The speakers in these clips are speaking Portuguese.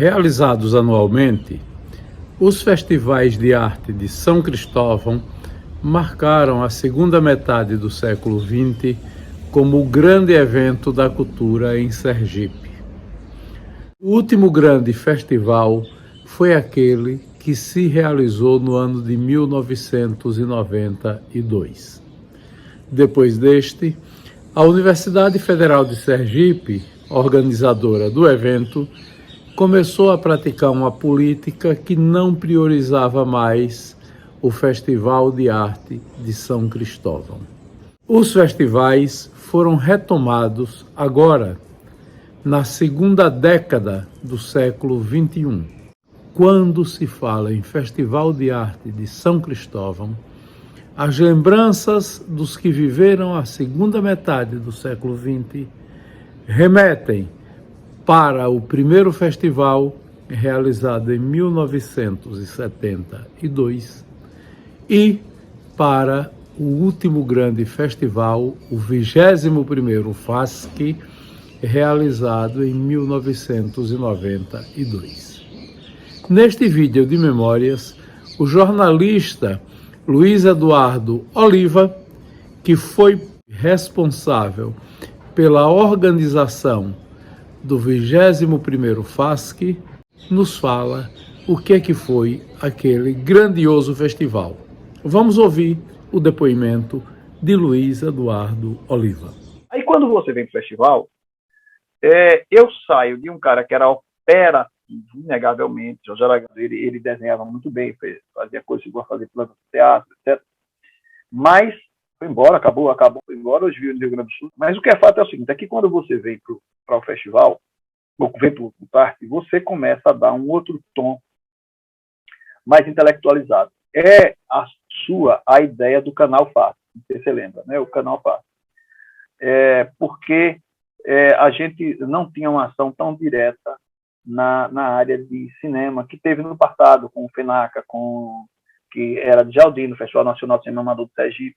Realizados anualmente, os festivais de arte de São Cristóvão marcaram a segunda metade do século XX como o grande evento da cultura em Sergipe. O último grande festival foi aquele que se realizou no ano de 1992. Depois deste, a Universidade Federal de Sergipe, organizadora do evento, começou a praticar uma política que não priorizava mais o Festival de Arte de São Cristóvão. Os festivais foram retomados agora, na segunda década do século XXI. Quando se fala em Festival de Arte de São Cristóvão, as lembranças dos que viveram a segunda metade do século XX remetem para o primeiro festival, realizado em 1972, e para o último grande festival, o 21º FASC, realizado em 1992. Neste vídeo de memórias, o jornalista Luiz Eduardo Oliva, que foi responsável pela organização do 21º FASC, nos fala o que é que foi aquele grandioso festival. Vamos ouvir o depoimento de Luiz Eduardo Oliva. Aí quando você vem para o festival, eu saio de um cara que era operativo, inegavelmente. José Aragão, ele desenhava muito bem, fazia coisas, chegou a fazer plano de teatro, etc. Mas foi embora, acabou, foi embora, hoje viu no Rio Grande do Sul. Mas o que é fato é o seguinte, é que quando você vem para o festival, ou vem para o parque, você começa a dar um outro tom mais intelectualizado. É a ideia do Canal Fácil, não sei se você lembra, né? O Canal Fácil. Porque a gente não tinha uma ação tão direta na área de cinema que teve no passado, com o FENACA, que era de Jardim, no Festival Nacional de Cinema Amador do Sergipe,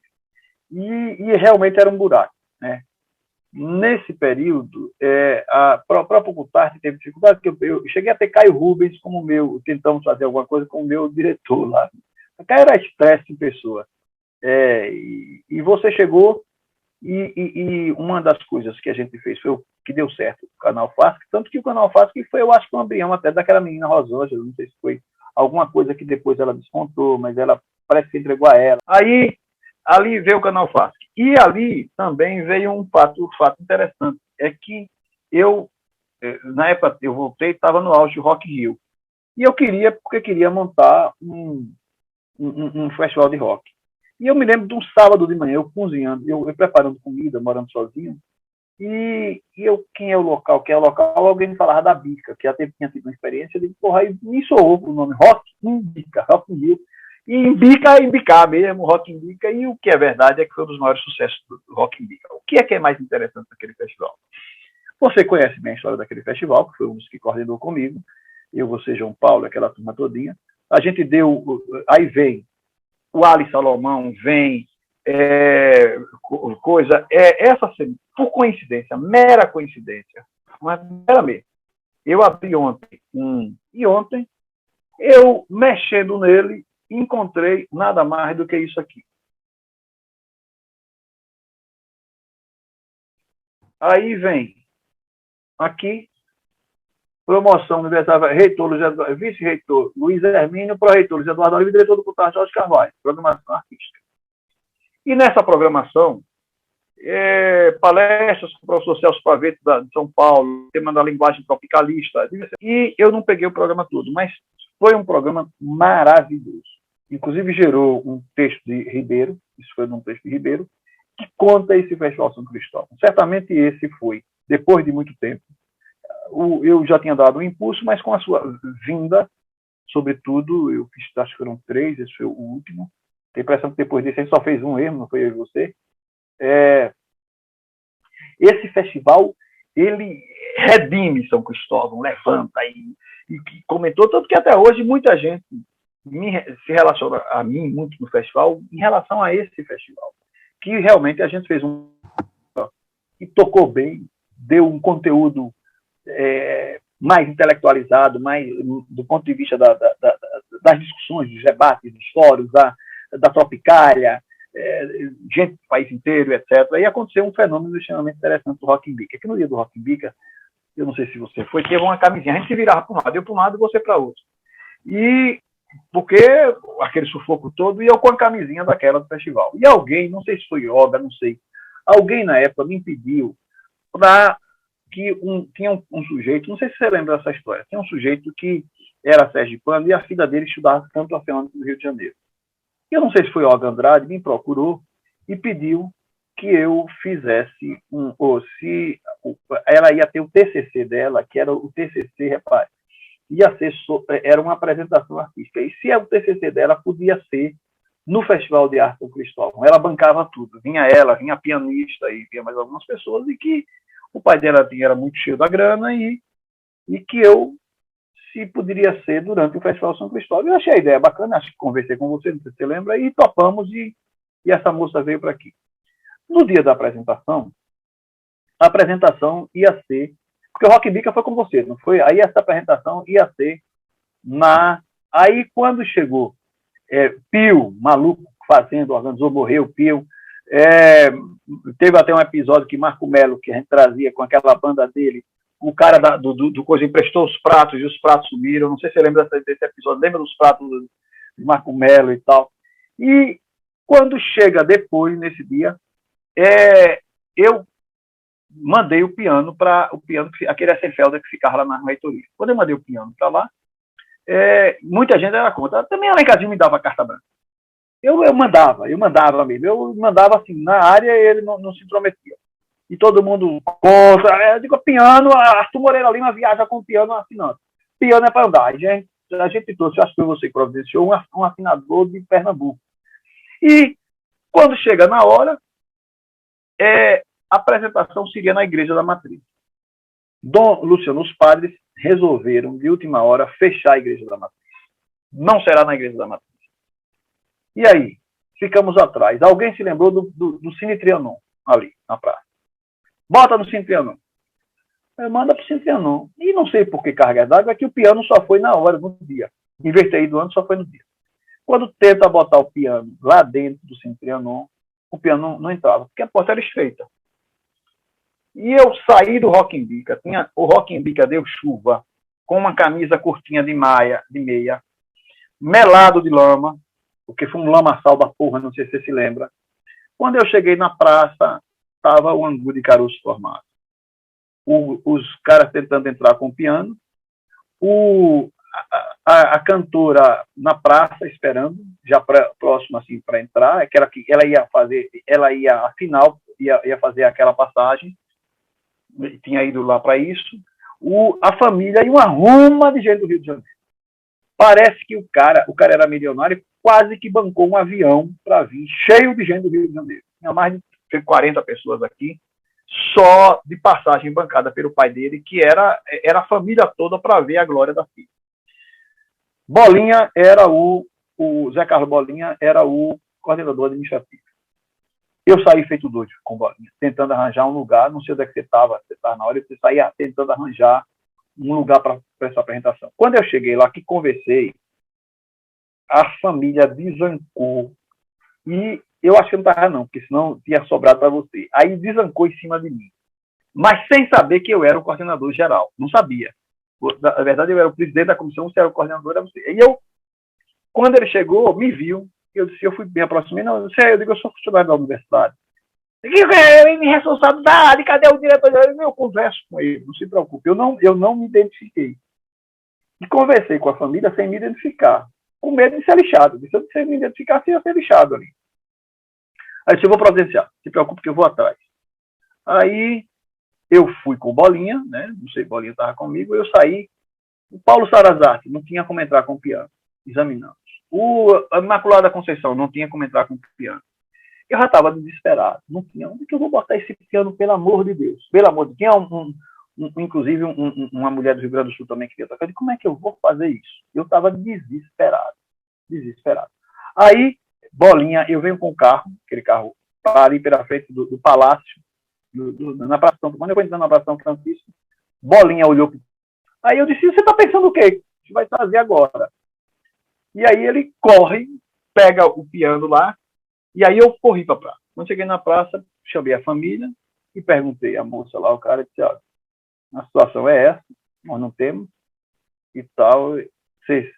e realmente era um buraco, né? Nesse período, a própria CUTART teve dificuldade, porque eu cheguei a ter Caio Rubens como tentamos fazer alguma coisa com o meu diretor lá. O Caio era estresse em pessoa. E você chegou, e uma das coisas que a gente fez foi o que deu certo, o Canal FASC, tanto que o Canal FASC foi, eu acho que um embrião até daquela menina Rosângela, não sei se foi alguma coisa que depois ela descontou, mas ela parece que entregou a ela. Aí, ali veio o Canal FASC. E ali também veio um fato interessante, é que na época eu voltei, estava no auge do Rock in Rio, e porque queria montar um festival de rock. E eu me lembro de um sábado de manhã, eu cozinhando, eu preparando comida, morando sozinho, e quem é o local? Alguém me falava da Bica, que já tinha tido uma experiência, eu digo, porra, aí me soou o nome Rock in Bica, Rock in Rio, e embicar mesmo, Rock in Bica, e o que é verdade é que foi um dos maiores sucessos do Rock in Bica. O que é mais interessante daquele festival? Você conhece bem a história daquele festival, que foi um dos que coordenou comigo, você, João Paulo, aquela turma todinha. A gente aí vem o Ali Salomão, vem por coincidência, mera coincidência, mas mera mesmo. Eu abri ontem e ontem, eu mexendo nele, encontrei nada mais do que isso aqui. Aí vem aqui, promoção universitária, vice-reitor Luiz Hermínio, pró-reitor Luiz Eduardo Oliva e diretor do CUTART Jorge Carvalho, programação artística. E nessa programação, palestras com o professor Celso Paveto de São Paulo, tema da linguagem tropicalista, e eu não peguei o programa todo, mas foi um programa maravilhoso. Inclusive gerou um texto de Ribeiro, isso foi num texto de Ribeiro, que conta esse Festival São Cristóvão. Certamente esse foi, depois de muito tempo, eu já tinha dado um impulso, mas com a sua vinda, sobretudo, eu fiz, acho que foram 3, esse foi o último. Tenho a impressão que depois disso a gente só fez um erro, não foi eu e você. Esse festival, ele redime São Cristóvão, levanta e comentou, tanto que até hoje muita gente se relaciona a mim muito no festival em relação a esse festival, que realmente a gente fez que tocou bem, deu um conteúdo mais intelectualizado, mais do ponto de vista das discussões, dos debates, dos fóruns, da Tropicália, gente do país inteiro, etc. E aconteceu um fenômeno extremamente interessante do Rock in Bica, que no dia do Rock in Bica, eu não sei se você foi, teve uma camisinha, a gente se virava para um lado, eu para um lado e você para outro. E porque aquele sufoco todo, e eu com a camisinha daquela do festival. E alguém, não sei se foi Yoga, não sei, alguém na época me impediu para que tinha um sujeito, não sei se você lembra dessa história, tinha um sujeito que era sergipano e a filha dele estudava canto orfeônico do Rio de Janeiro. Eu não sei se foi Olga Andrade, me procurou e pediu que eu fizesse ou se ela ia ter o TCC dela, que era o TCC, repare, era uma apresentação artística. E se o TCC dela podia ser no Festival de Arte São Cristóvão. Ela bancava tudo. Vinha a pianista e vinha mais algumas pessoas, e que o pai dela era muito cheio da grana e que eu, se poderia ser durante o Festival São Cristóvão. Eu achei a ideia bacana, acho que conversei com você, não sei se você lembra, e topamos, e essa moça veio para aqui. No dia da apresentação, a apresentação ia ser, porque o Rock in Bica foi com você, não foi? Aí essa apresentação ia ser aí quando chegou Pio, maluco, organizou, morreu, Pio, teve até um episódio que Marco Melo, que a gente trazia com aquela banda dele, o cara do coisa emprestou os pratos e os pratos sumiram. Não sei se você lembra desse episódio, lembra dos pratos de Marco Melo e tal. E quando chega depois, nesse dia, eu mandei o piano, aquele Essenfelder que ficava lá na reitoria. Quando eu mandei o piano para lá, muita gente era contra. Também a Alencarzinho me dava carta branca. Eu mandava mesmo. Eu mandava assim, na área ele não se intrometia. E todo mundo contra. Eu digo, piano, Arthur Moreira Lima viaja com piano assinante. Piano é para andar. A gente trouxe, acho que foi você que providenciou, um afinador de Pernambuco. E quando chega na hora, a apresentação seria na Igreja da Matriz. Dom Luciano, os padres resolveram, de última hora, fechar a Igreja da Matriz. Não será na Igreja da Matriz. E aí? Ficamos atrás. Alguém se lembrou do Cine Trianon, ali, na praça. Bota no Cine Trianon. Manda para o Cine Trianon. E não sei por que carga d'água, é que o piano só foi na hora, no dia. Em vez de ter ido antes, só foi no dia. Quando tenta botar o piano lá dentro do Cine Trianon, o piano não entrava, porque a porta era estreita. E eu saí do Rock in Bica. O Rock in Bica deu chuva, com uma camisa curtinha de meia, melado de lama, porque foi um lamaçal da porra, não sei se você se lembra. Quando eu cheguei na praça, estava o angu de caroço formado. Os caras tentando entrar com o piano, a cantora na praça esperando, já próxima assim para entrar, ela ia afinal, ia fazer aquela passagem, tinha ido lá para isso, a família e uma ruma de gente do Rio de Janeiro. Parece que o cara era milionário e quase que bancou um avião para vir, cheio de gente do Rio de Janeiro. Tinha mais de 40 pessoas aqui, só de passagem bancada pelo pai dele, que era a família toda para ver a glória da filha. Bolinha era o Zé Carlos Bolinha era o coordenador administrativo. Eu saí feito doido com Bolinha, tentando arranjar um lugar, não sei onde é que você estava na hora, você saía tentando arranjar um lugar para essa apresentação. Quando eu cheguei lá, que conversei, a família desancou, e eu acho que não estava não, porque senão tinha sobrado para você. Aí desancou em cima de mim, mas sem saber que eu era o coordenador geral, não sabia. Na verdade, eu era o presidente da comissão, você era o coordenador, era você. E quando ele chegou, me viu, eu fui bem aproximado, não, eu digo, eu sou funcionário da universidade. Ele é responsabilidade, cadê o diretor? Eu converso com ele, não se preocupe. Eu não me identifiquei. E conversei com a família sem me identificar, com medo de ser lixado. Se eu me identificasse, eu ia ser lixado ali. Aí eu vou providenciar, se preocupe que eu vou atrás. Aí eu fui com Bolinha, né? Não sei, Bolinha estava comigo, eu saí. O Paulo Sarazate não tinha como entrar com o piano, examinamos. A Imaculada Conceição não tinha como entrar com o piano. Eu já estava desesperado. Não tinha. Onde que eu vou botar esse piano, pelo amor de Deus? Pelo amor de Deus. Tinha inclusive uma mulher do Rio Grande do Sul também que queria tocar. Eu disse, como é que eu vou fazer isso? Eu estava desesperado. Aí, Bolinha, eu venho com o carro, aquele carro ali pela frente do palácio, na Praça São Francisco. Quando eu vou entrar na Praça São Francisco, Bolinha olhou Aí eu disse, você está pensando o quê? Você vai trazer agora? E aí ele corre, pega o piano lá, e aí eu corri para a praça. Quando cheguei na praça, chamei a família e perguntei à moça lá, o cara disse, olha, a situação é essa, nós não temos e tal, se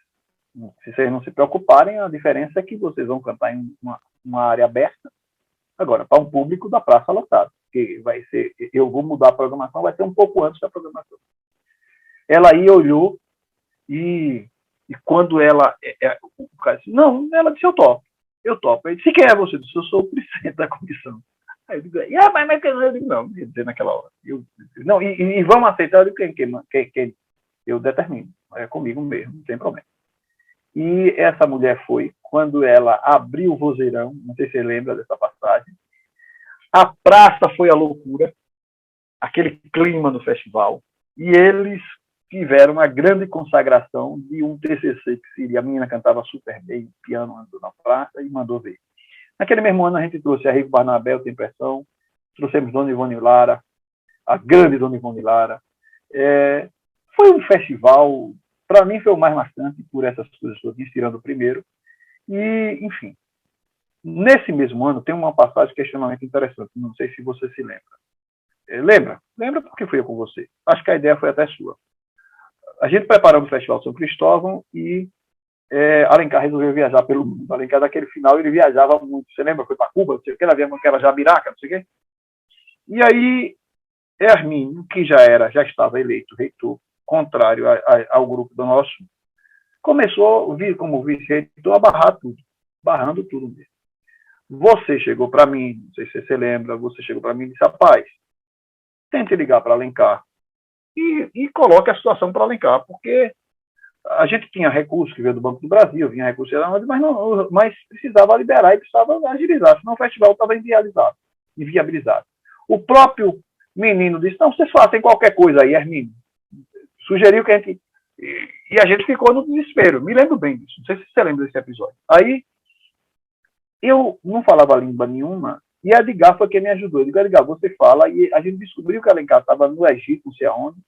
vocês não se preocuparem, a diferença é que vocês vão cantar em uma área aberta, agora, para um público da praça lotada, que vai ser, eu vou mudar a programação, vai ser um pouco antes da programação. Ela aí olhou e quando ela, o cara disse, não, ela disse, eu topo. Ele disse, quem é você? Eu disse, eu sou o presidente da comissão. Aí eu digo, mas eu digo, não, ia dizer naquela hora. Não, e vamos aceitar, eu digo, quem eu determino, é comigo mesmo, não tem problema. E essa mulher foi, quando ela abriu o vozeirão, não sei se você lembra dessa passagem, a praça foi a loucura, aquele clima no festival, e eles tiveram uma grande consagração de um TCC que seria, a menina cantava super bem, piano andou na praça e mandou ver. Naquele mesmo ano a gente trouxe a Rico Barnabé, Tem Pressão, trouxemos Dona Ivone Lara, a grande Dona Ivone Lara. Foi um festival, para mim foi o mais marcante por essas coisas todas, tirando o primeiro. E, enfim, nesse mesmo ano tem uma passagem que é extremamente interessante, não sei se você se lembra. Lembra porque fui eu com você. Acho que a ideia foi até sua. A gente preparando o Festival São Cristóvão e Alencar resolveu viajar pelo mundo. Alencar, daquele final, ele viajava muito. Você lembra? Foi para Cuba, não sei o que, ela via com aquela jabiraca, não sei o quê. E aí, Hermínio, que já estava eleito reitor, contrário ao grupo do nosso, começou a vir como vice-reitor a barrar tudo, barrando tudo mesmo. Você chegou para mim, não sei se você lembra, você chegou para mim e disse, rapaz, tente ligar para Alencar e coloque a situação para Alencar, porque a gente tinha recurso que veio do Banco do Brasil, vinha recurso, mas precisava liberar e precisava agilizar, senão o festival estava inviabilizado. O próprio menino disse, não, vocês fazem qualquer coisa aí, Hermínio. Sugeriu que a gente... E a gente ficou no desespero. Me lembro bem disso. Não sei se você lembra desse episódio. Aí, eu não falava língua nenhuma, e a Edgar foi quem me ajudou. Eu digo, Edgar, você fala, e a gente descobriu que Alencar estava no Egito, não sei aonde.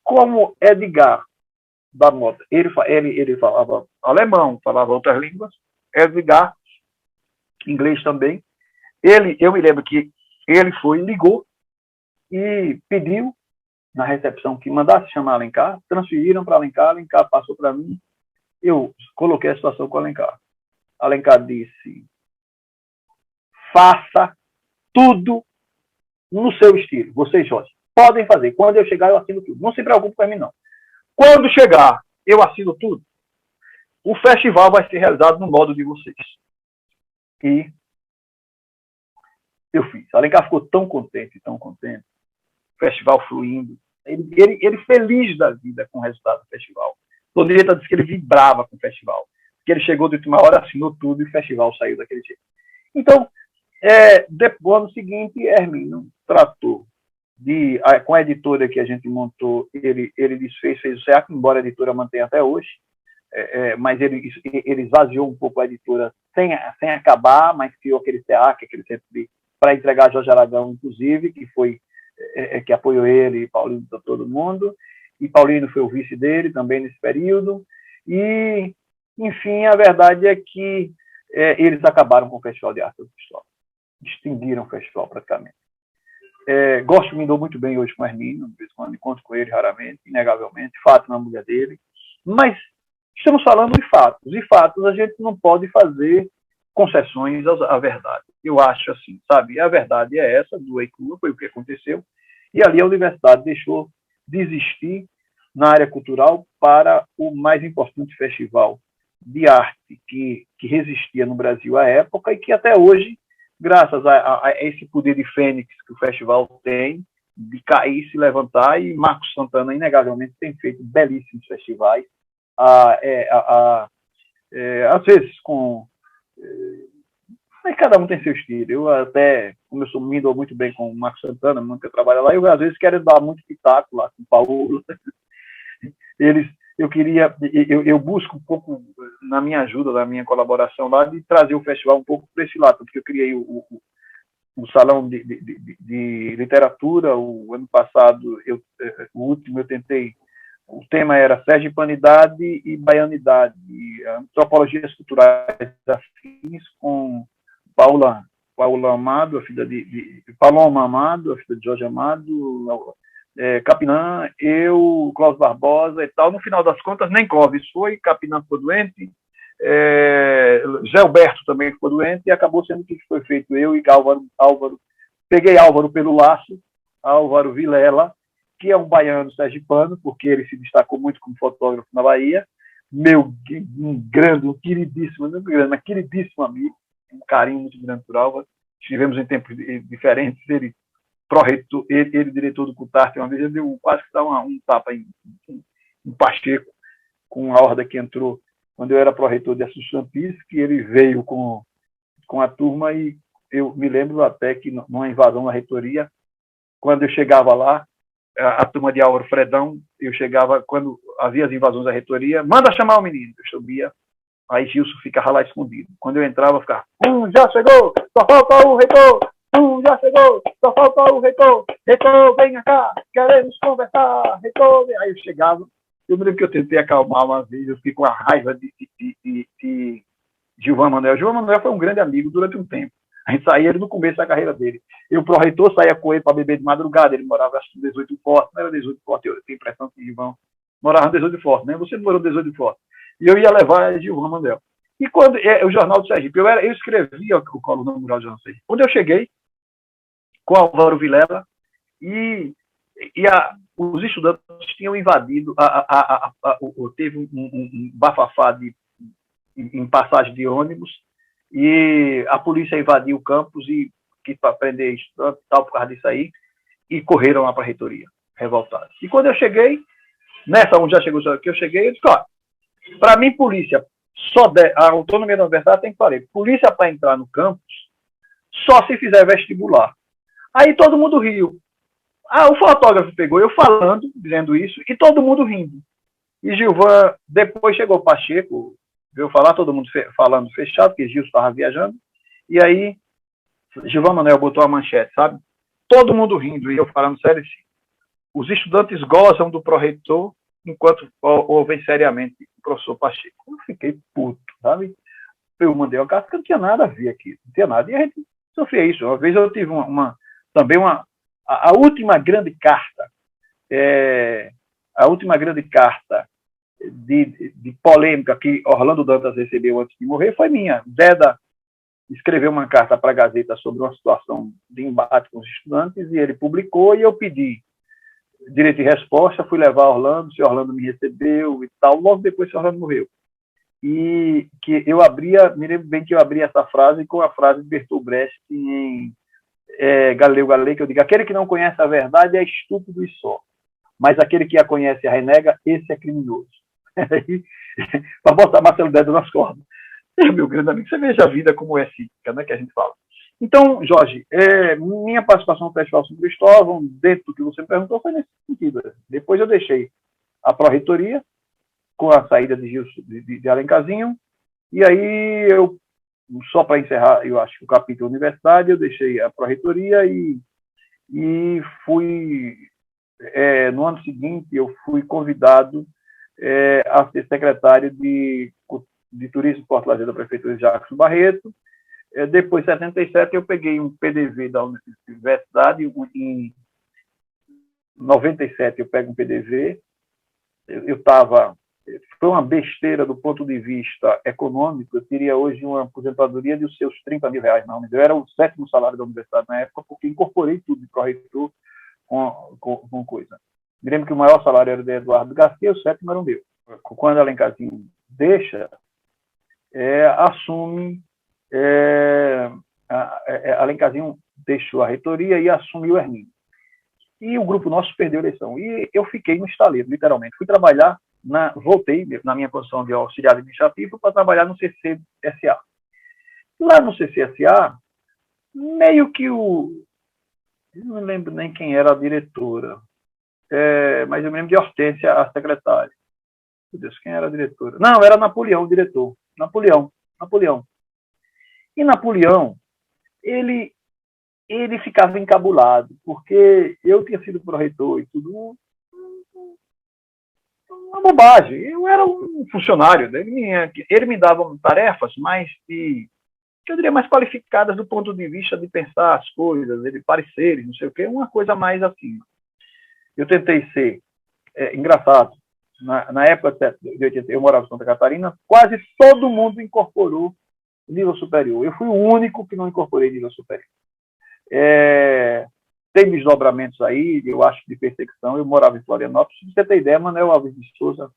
Como Edgar da Mota, ele falava alemão, falava outras línguas, Edgar, inglês também. Eu me lembro que ele ligou e pediu na recepção que mandasse chamar Alencar, transferiram para Alencar, Alencar passou para mim, eu coloquei a situação com Alencar. Alencar disse, faça tudo no seu estilo, vocês, Jorge, podem fazer, quando eu chegar eu assino tudo, não se preocupe com mim não. Quando chegar, eu assino tudo, o festival vai ser realizado no modo de vocês. E eu fiz. Alencar ficou tão contente, o festival fluindo, ele feliz da vida com o resultado do festival. Doneta disse que ele vibrava com o festival, que ele chegou de última hora, assinou tudo e o festival saiu daquele jeito. Então, depois, no seguinte, Hermínio tratou com a editora que a gente montou, ele desfez, fez o SEAC, embora a editora mantenha até hoje, mas ele esvaziou um pouco a editora sem acabar, mas criou aquele SEAC, aquele centro para entregar a Jorge Aragão, inclusive, que foi que apoiou ele e Paulino, todo mundo, e Paulino foi o vice dele também nesse período, e, enfim, a verdade é que eles acabaram com o Festival de Arte do Cristóvão, extinguiram o festival praticamente. Me dou muito bem hoje com o Hermínio, de vez em quando encontro com ele raramente, inegavelmente, Fátima, a mulher dele, mas estamos falando de fatos, e fatos a gente não pode fazer concessões à verdade. Eu acho assim, sabe? A verdade é essa, do Eicua, foi o que aconteceu, e ali a universidade deixou de existir na área cultural para o mais importante festival de arte que resistia no Brasil à época e que até hoje, graças a esse poder de fênix que o festival tem, de cair, se levantar, e Marcos Santana, inegavelmente, tem feito belíssimos festivais, às vezes com... Mas cada um tem seu estilo. Eu até, como eu me dou muito bem com o Marcos Santana, muito trabalho lá, eu às vezes quero dar muito pitaco lá com o Paulo. Eu busco um pouco, na minha ajuda, na minha colaboração lá, de trazer o festival um pouco para esse lado, porque eu criei o salão de literatura, o ano passado, o último eu tentei O tema era sergipanidade e baianidade, e antropologias culturais afins, com Paula Amado, a filha de Paloma Amado, a filha de Jorge Amado, Capinã, eu, Cláudio Barbosa e tal. No final das contas, nem Clóvis foi, Capinã ficou doente, Gilberto também ficou doente, e acabou sendo que foi feito eu e Álvaro. Peguei Álvaro pelo laço, Álvaro Vilela, que é um baiano sergipano, porque ele se destacou muito como fotógrafo na Bahia, um queridíssimo amigo, um carinho muito grande por Álvaro. Estivemos em tempos diferentes, ele pró-reitor, ele diretor do CUTART, uma vez ele deu quase que dar um tapa em Pacheco, com a horda que entrou quando eu era pró-reitor de Assunção Pis, que ele veio com a turma, e eu me lembro até que numa invasão na reitoria, quando eu chegava lá, a turma de Álvaro Fredão, eu chegava, quando havia as invasões da reitoria, manda chamar o menino, eu subia, aí Gilson ficava lá escondido. Quando eu entrava, eu ficava, já chegou, só falta o reitor, já chegou, só falta o reitor, venha cá, queremos conversar, reitor. Aí eu chegava, eu me lembro que eu tentei acalmar uma vez, eu fiquei com a raiva de Gilvan Manuel. Gilvan Manuel foi um grande amigo durante um tempo. A gente saía ele no começo da carreira dele. Eu, pro reitor, saía com ele para beber de madrugada. Ele morava, acho que no 18 Forte. Não era 18 Forte, eu tenho a impressão que Gilvan morava no 18 Forte, né? Você morou no 18 Forte. E eu ia levar Gilvan Manuel. E quando o Jornal do Sergipe, eu escrevia o coluna no Mural do Jornal do Sergipe. Quando eu cheguei com Álvaro Vilela, os estudantes tinham invadido, teve um bafafá em passagem de ônibus, e a polícia invadiu o campus para prender estudante e tal, por causa disso aí, e correram lá para a reitoria, revoltados. E quando eu cheguei, nessa onde já chegou que eu cheguei, eu disse, ó, para mim, polícia, a autonomia da universidade tem que fazer. Polícia para entrar no campus, só se fizer vestibular. Aí todo mundo riu. O fotógrafo pegou eu falando, dizendo isso, e todo mundo rindo. E Gilvan, depois chegou Pacheco, veio falar, todo mundo falando fechado, porque Gilson estava viajando, e aí Gilvan Manuel botou a manchete, sabe? Todo mundo rindo, e eu falando sério assim, os estudantes gozam do pró-reitor enquanto ouvem seriamente o professor Pacheco. Eu fiquei puto, sabe? Eu mandei uma carta que não tinha nada a ver aqui, não tinha nada, e a gente sofria isso. Uma vez eu tive também a última grande carta, de polêmica que Orlando Dantas recebeu antes de morrer foi minha. Deda escreveu uma carta para a Gazeta sobre uma situação de embate com os estudantes, e ele publicou, e eu pedi direito de resposta, fui levar Orlando, se Orlando me recebeu e tal, logo depois que Orlando morreu. E que eu me lembro bem que eu abri essa frase com a frase de Bertolt Brecht em Galileu Galilei, que eu digo, aquele que não conhece a verdade é estúpido e só, mas aquele que a conhece e a renega, esse é criminoso. Para botar Marcelo Deda nas cordas. Meu grande amigo, você veja a vida como é cíclica, né, que a gente fala. Então, Jorge, minha participação no Festival São Cristóvão, dentro do que você me perguntou, foi nesse sentido. Depois eu deixei a pró-reitoria, com a saída de Gilson de Alencazinho, e aí só para encerrar, eu acho que o capítulo universidade, eu deixei a pró-reitoria e fui, no ano seguinte, eu fui convidado a ser secretário de Turismo e Porto Lazer da Prefeitura de Jackson Barreto. Depois, em 77, eu peguei um PDV da universidade, em 97 eu pego um PDV, foi uma besteira do ponto de vista econômico, eu teria hoje uma aposentadoria de os seus R$30 mil na universidade. Eu era o 7º salário da universidade na época, porque incorporei tudo de pró-reitor com coisa. Me lembro que o maior salário era de Eduardo Garcia, o 7º era o meu. Quando Alencazinho deixa, assume, Alencazinho deixou a reitoria e assumiu o Hermínio. E o grupo nosso perdeu a eleição. E eu fiquei no estaleiro, literalmente. Fui trabalhar, voltei na minha posição de auxiliar administrativo para trabalhar no CCSA. Lá no CCSA, meio que eu não me lembro nem quem era a diretora, mas eu me lembro de Hortência, a secretária. Meu Deus, quem era a diretora? Não, era Napoleão, o diretor. Napoleão. E Napoleão, ele ficava encabulado, porque eu tinha sido pró-reitor e tudo. uma bobagem. Eu era um funcionário, ele me dava tarefas que eu diria, mais qualificadas do ponto de vista de pensar as coisas, de pareceres, não sei o quê, uma coisa mais assim. Eu tentei ser engraçado. Na época de 80, eu morava em Santa Catarina, quase todo mundo incorporou nível superior. Eu fui o único que não incorporei nível superior. Tem desdobramentos aí, eu acho, de perseguição. Eu morava em Florianópolis. Se você ter ideia, Manuel Alves de Souza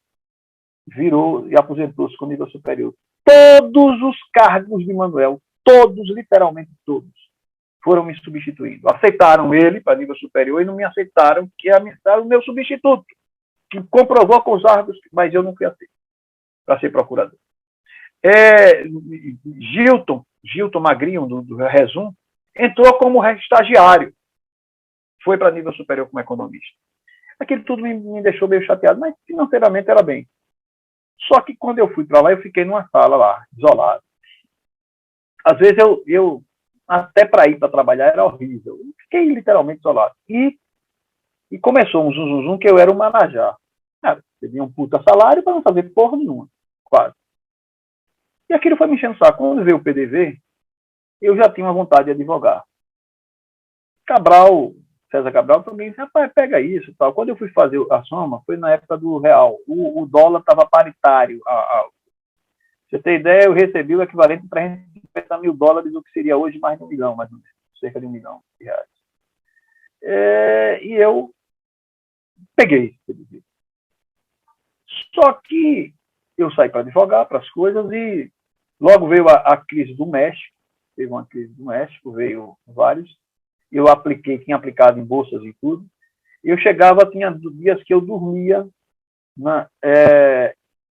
virou e aposentou-se com nível superior. Todos os cargos de Manuel, todos, literalmente todos, foram me substituindo. Aceitaram ele para nível superior e não me aceitaram, que era o meu substituto, que comprovou com os árvores, mas eu não fui aceito para ser procurador. Gilton Magrinho, do Resum, entrou como estagiário, foi para nível superior como economista. Aquilo tudo me deixou meio chateado, mas financeiramente era bem. Só que quando eu fui para lá, eu fiquei numa sala lá, isolado. Às vezes eu até para ir para trabalhar era horrível. Eu fiquei literalmente isolado. E começou um zum que eu era um marajá. Você tinha um puta salário para não fazer porra nenhuma, quase. E aquilo foi me enchendo o saco. Quando veio o PDV, eu já tinha uma vontade de advogar. César Cabral também disse, rapaz, pega isso e tal. Quando eu fui fazer a soma, foi na época do real. O dólar estava paritário. Você tem ideia, eu recebi o equivalente a 350 mil dólares, o que seria hoje mais de $1 milhão, mais ou menos, cerca de $1 milhão de reais. E eu peguei. Só que eu saí para advogar, para as coisas, e logo veio a crise do México, teve uma crise do México, veio vários, eu tinha aplicado em bolsas e tudo, e eu chegava, tinha dias que eu dormia,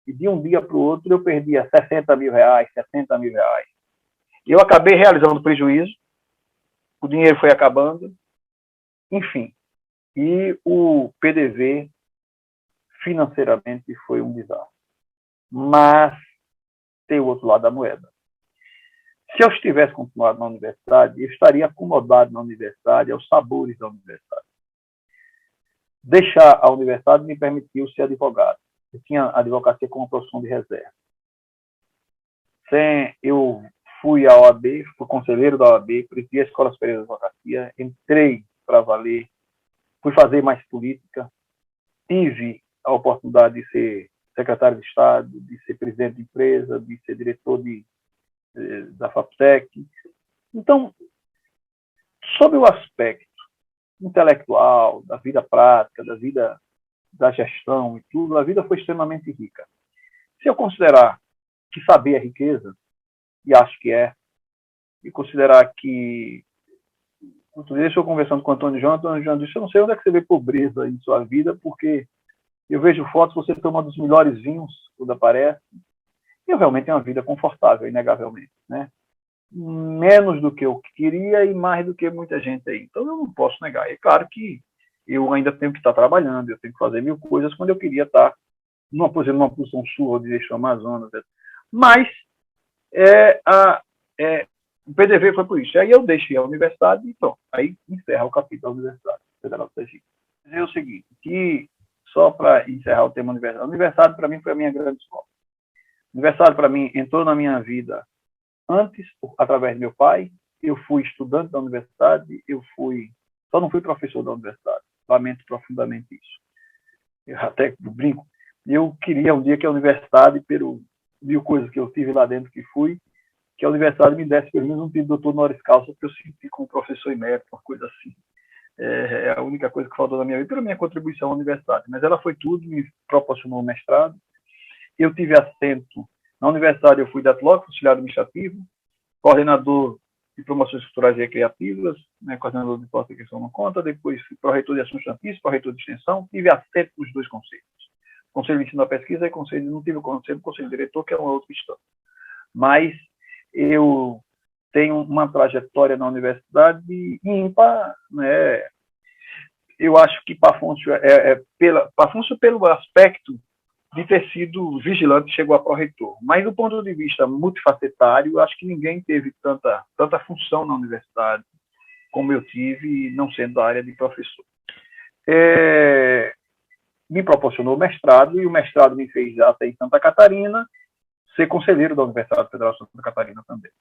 e de um dia para o outro eu perdia 60 mil reais, 70 mil reais. E eu acabei realizando prejuízo, o dinheiro foi acabando, enfim. E o PDV, financeiramente, foi um desastre. Mas tem o outro lado da moeda. Se eu tivesse continuado na universidade, eu estaria acomodado na universidade, aos sabores da universidade. Deixar a universidade me permitiu ser advogado. Eu tinha a advocacia como profissão de reserva. Eu fui à OAB, fui conselheiro da OAB, presidi a Escola Superior de Advocacia, entrei para valer, fui fazer mais política, tive a oportunidade de ser secretário de Estado, de ser presidente de empresa, de ser diretor da FAPTEC. Então, sob o aspecto intelectual, da vida prática, da vida da gestão e tudo, a vida foi extremamente rica. Se eu considerar que saber é riqueza, e acho que é, e considerar que... Outro dia eu estou conversando com o Antônio João disse, eu não sei onde é que você vê pobreza em sua vida, porque eu vejo fotos, você toma dos melhores vinhos, tudo aparece, e eu realmente tenho uma vida confortável, inegavelmente, né? Menos do que eu queria e mais do que muita gente aí. Então eu não posso negar. É claro que eu ainda tenho que estar trabalhando, eu tenho que fazer mil coisas quando eu queria estar numa posição sul de eixo Amazonas. Mas o PDV foi por isso. Aí eu deixei a universidade e pronto. Aí encerra o capítulo da Universidade Federal do Sergipe. É o seguinte, que só para encerrar o tema universidade, a universidade para mim foi a minha grande escola. A universidade para mim entrou na minha vida antes, através do meu pai. Eu fui estudante da universidade, só não fui professor da universidade. Lamento profundamente isso. Eu até brinco. Eu queria um dia que a universidade, pelo mil coisas que eu tive lá dentro que fui, que a universidade me desse pelo menos um título de doutor honoris causa, porque eu senti como professor emérito, uma coisa assim. É a única coisa que faltou na minha vida, pela minha contribuição à universidade. Mas ela foi tudo, me proporcionou um mestrado. Eu tive assento na universidade, eu fui datilógrafo, auxiliar administrativo, coordenador de promoções culturais e recreativas, né, coordenador de porta e questão não conta, depois fui pró-reitor de assuntos estudantis, pró-reitor de extensão, tive assento nos dois conselhos. Conselho de ensino da pesquisa e não tive o conselho diretor, que é uma outra questão. Mas eu tenho uma trajetória na universidade ímpar, né? Eu acho que Pafúncio, Pafúncio pelo aspecto de ter sido vigilante, chegou a pró-reitor. Mas do ponto de vista multifacetário, acho que ninguém teve tanta função na universidade como eu tive, não sendo da área de professor. me proporcionou o mestrado, e o mestrado me fez até em Santa Catarina ser conselheiro da Universidade Federal de Santa Catarina também.